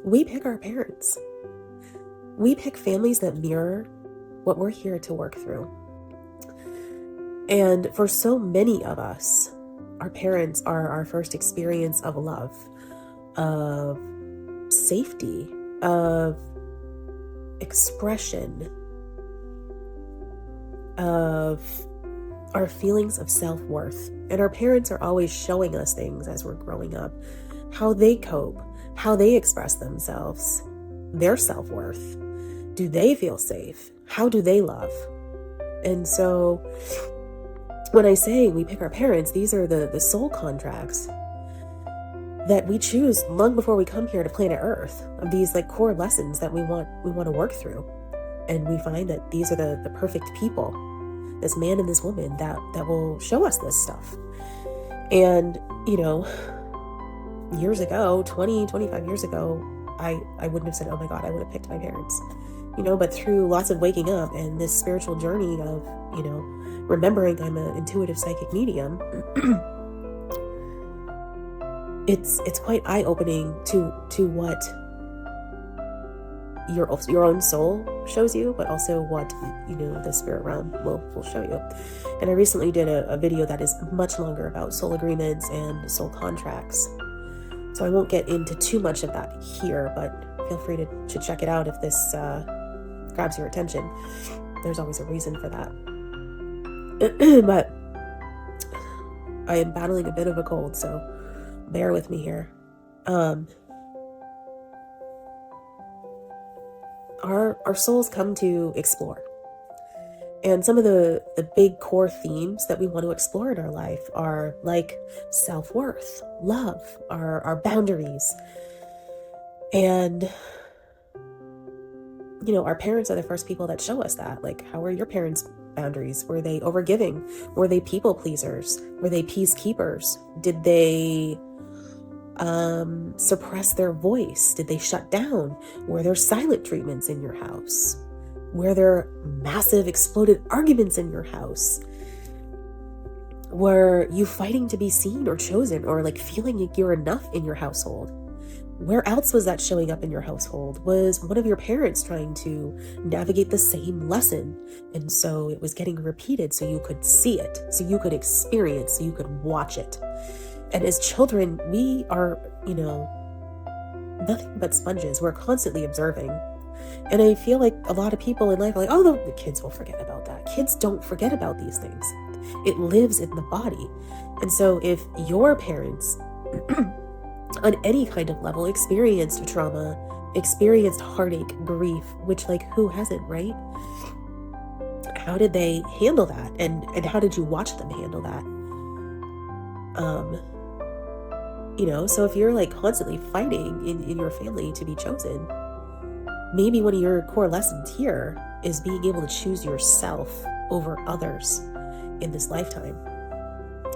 we pick our parents. We pick families that mirror what we're here to work through. And for so many of us, our parents are our first experience of love, of safety, of expression, of our feelings of self-worth. And our parents are always showing us things as we're growing up, how they cope, how they express themselves, their self-worth. Do they feel safe? How do they love? And so when I say we pick our parents, these are the soul contracts that we choose long before we come here to planet Earth, of these like core lessons that we want to work through. And we find that these are the perfect people, this man and this woman that will show us this stuff. And, years ago, 20, 25 years ago, I wouldn't have said, oh my God, I would have picked my parents. But through lots of waking up and this spiritual journey of, remembering I'm an intuitive psychic medium, it's quite eye-opening to what your own soul shows you, but also what the spirit realm will show you. And I recently did a video that is much longer about soul agreements and soul contracts, so I won't get into too much of that here, but feel free to check it out if this grabs your attention. There's always a reason for that. But I am battling a bit of a cold, so bear with me here. Our souls come to explore. And some of the big core themes that we want to explore in our life are like self-worth, love, our boundaries. And, our parents are the first people that show us that. Like, how are your parents' boundaries? Were they overgiving? Were they people pleasers? Were they peacekeepers? Did they suppress their voice? Did they shut down? Were there silent treatments in your house? Were there massive exploded arguments in your house? Were you fighting to be seen or chosen, or like feeling like you're enough in your household? Where else was that showing up in your household? Was one of your parents trying to navigate the same lesson? And so it was getting repeated so you could see it, so you could experience, so you could watch it. And as children, we are, nothing but sponges. We're constantly observing. And I feel like a lot of people in life are like, oh, the kids will forget about that. Kids don't forget about these things. It lives in the body. And so if your parents on any kind of level experienced trauma, experienced heartache, grief, which like who hasn't, right? How did they handle that? And how did you watch them handle that? So if you're like constantly fighting in your family to be chosen, maybe one of your core lessons here is being able to choose yourself over others in this lifetime,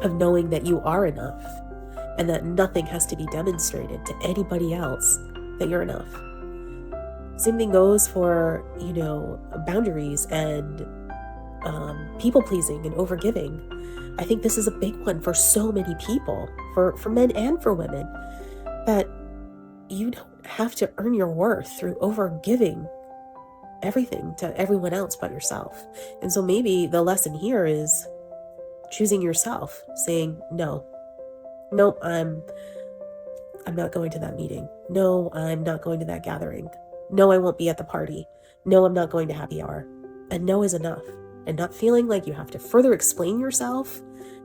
of knowing that you are enough and that nothing has to be demonstrated to anybody else that you're enough. Same thing goes for, boundaries and people pleasing and overgiving. I think this is a big one for so many people, for men and for women, that you don't have to earn your worth through overgiving everything to everyone else but yourself. And so maybe the lesson here is choosing yourself, saying, no, I'm not going to that meeting. No, I'm not going to that gathering. No, I won't be at the party. No, I'm not going to happy hour. And no is enough. And not feeling like you have to further explain yourself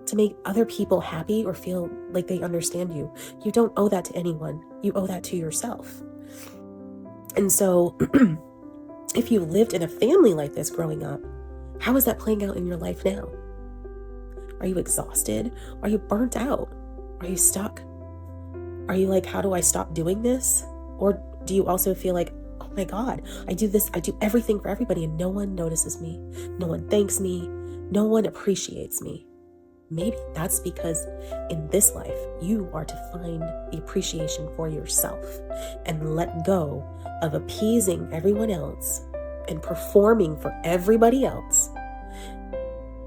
to make other people happy or feel like they understand you. You don't owe that to anyone. You owe that to yourself. And so if you lived in a family like this growing up, how is that playing out in your life now? Are you exhausted? Are you burnt out? Are you stuck? Are you like, how do I stop doing this? Or do you also feel like, oh my God, I do everything for everybody and no one notices me. No one thanks me. No one appreciates me. Maybe that's because in this life, you are to find the appreciation for yourself and let go of appeasing everyone else and performing for everybody else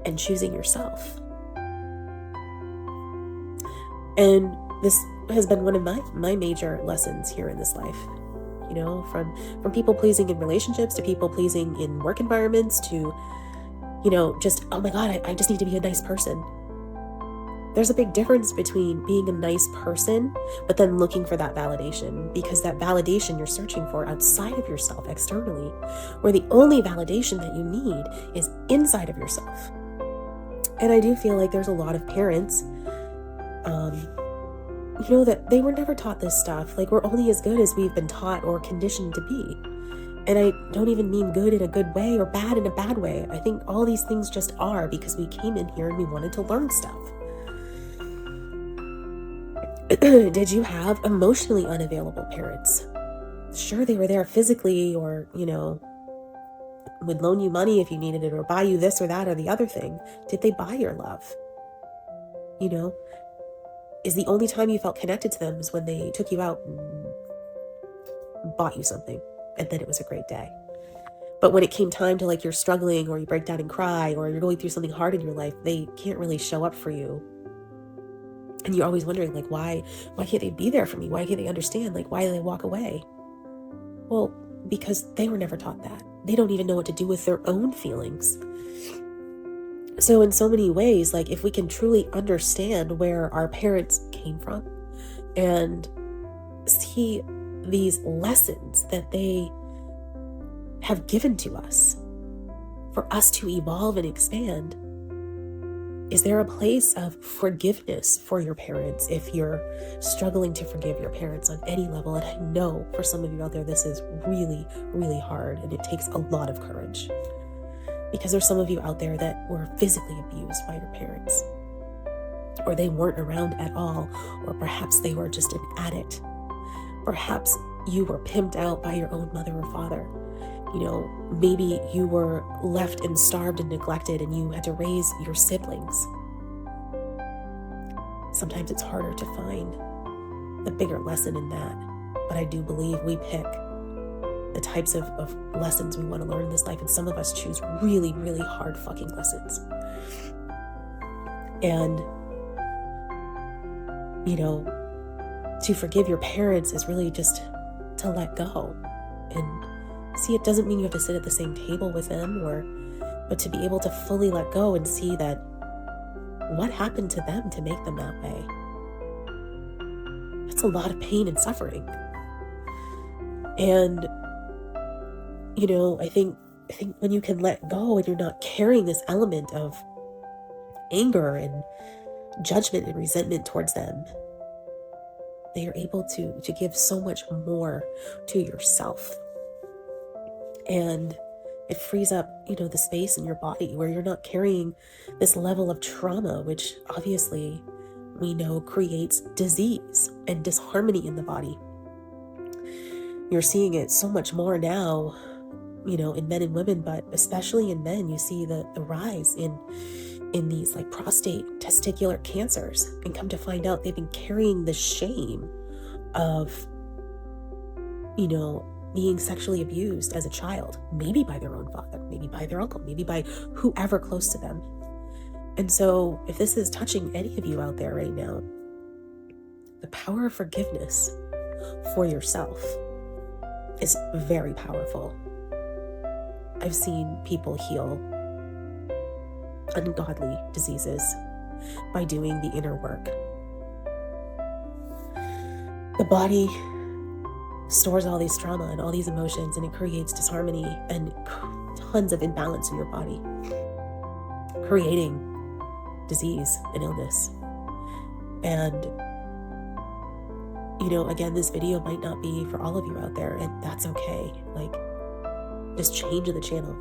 and choosing yourself. And this has been one of my major lessons here in this life. you know, from people pleasing in relationships to people pleasing in work environments to, you know, just, oh my God, I just need to be a nice person. There's a big difference between being a nice person, but then looking for that validation, because that validation you're searching for outside of yourself, externally, where the only validation that you need is inside of yourself. And I do feel like there's a lot of parents, you know, that they were never taught this stuff. Like, we're only as good as we've been taught or conditioned to be. And I don't even mean good in a good way or bad in a bad way. I think all these things just are because we came in here and we wanted to learn stuff. Did you have emotionally unavailable parents? Sure, they were there physically, or, you know, would loan you money if you needed it, or buy you this or that or the other thing. Did they buy your love? You know, is the only time you felt connected to them is when they took you out and bought you something, and then it was a great day. But when it came time to, like, you're struggling, or you break down and cry, or you're going through something hard in your life, they can't really show up for you. And you're always wondering, like, why can't they be there for me? Why can't they understand? Like, why do they walk away? Well, because they were never taught that. They don't even know what to do with their own feelings. So in so many ways, like, if we can truly understand where our parents came from and see these lessons that they have given to us for us to evolve and expand, is there a place of forgiveness for your parents if you're struggling to forgive your parents on any level? And I know for some of you out there, this is really, really hard, and it takes a lot of courage, because there's some of you out there that were physically abused by your parents, or they weren't around at all, or perhaps they were just an addict. Perhaps you were pimped out by your own mother or father. You know, maybe you were left and starved and neglected, and you had to raise your siblings. Sometimes it's harder to find the bigger lesson in that, but I do believe we pick the types of lessons we want to learn in this life, and some of us choose really, really hard fucking lessons. And, you know, to forgive your parents is really just to let go. And see, it doesn't mean you have to sit at the same table with them, but to be able to fully let go and see that what happened to them to make them that way. That's a lot of pain and suffering. And, you know, I think when you can let go and you're not carrying this element of anger and judgment and resentment towards them, they are able to give so much more to yourself. And it frees up, you know, the space in your body where you're not carrying this level of trauma, which obviously we know creates disease and disharmony in the body. You're seeing it so much more now, you know, in men and women, but especially in men, you see the rise in these, like, prostate, testicular cancers, and come to find out they've been carrying the shame of, you know, being sexually abused as a child, maybe by their own father, maybe by their uncle, maybe by whoever close to them. And so if this is touching any of you out there right now, the power of forgiveness for yourself is very powerful. I've seen people heal ungodly diseases by doing the inner work. The body stores all these trauma and all these emotions, and it creates disharmony and tons of imbalance in your body, creating disease and illness. And, you know, again, this video might not be for all of you out there, and that's okay. Like, just change the channel.